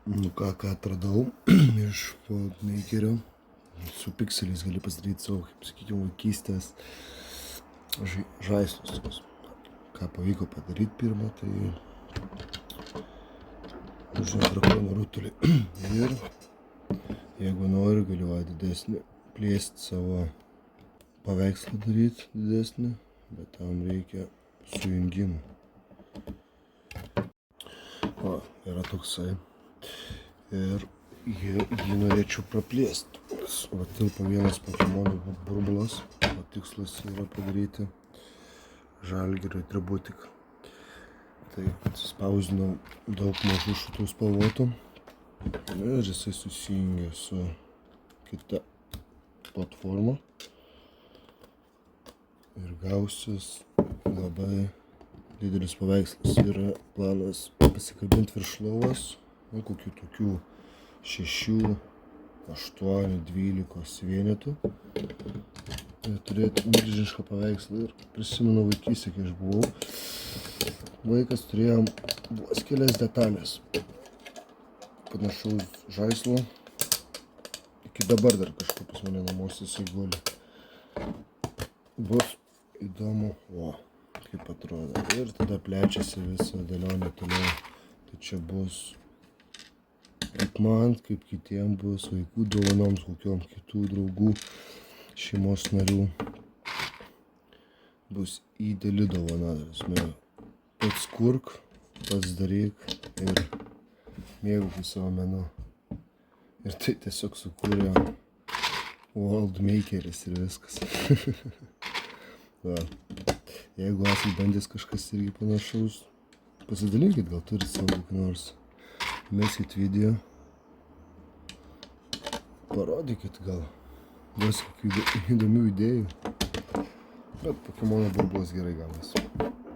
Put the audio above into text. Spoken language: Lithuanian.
Nu ką atradau iš Podmakerio. Su pikseliais gali pasidaryti savo, kaip sakykime, vaikystės žaislus. Ką pavyko padaryti pirmą, tai užėjo drakono rutulį. Ir jeigu nori, gali didesnį plėsti savo paveikslą daryti didesnį, bet tam reikia sujungimų. O, yra toksai. Ir jį norėčiau praplėsti. Va tilpa vienas Pokemonų burbulas, o tikslas yra padaryti Žalgirio atributiką. Tai atsispausdinau daug mažų šitų spalvotų ir jisai susijungia su kita platforma ir gausis labai didelis paveikslas. Yra planas pasikabinti virš lovos, kokių tokių 6, 8, 12 vienetų ir turėti milžinišką paveikslą. Ir prisimenu vaikystę, kai aš buvau vaikas, turėjom vos kelias detalės panašaus žaislo. Iki dabar dar kažkur pas mane namuose jisai guli. Bus įdomu, kaip atrodo. Ir tada plečiasi visą dėlionę toliau. Tai čia bus kaip man, kaip kitiem bus, vaikų dovanoms, kokiom kitų draugų, šeimos narių. Bus ideali dovana. Pats kurk, pats daryk ir mėgaukis savo menu. Ir tai tiesiog sukūrė Worldmakeris ir viskas. Jeigu esate bandęs kažkas irgi panašaus, pasidalinkit, gal turit savo kokį nors. Meskit video, parodykit gal kokių įdomių idėjų, bet Pokemonų burbulas gerai gaunasi.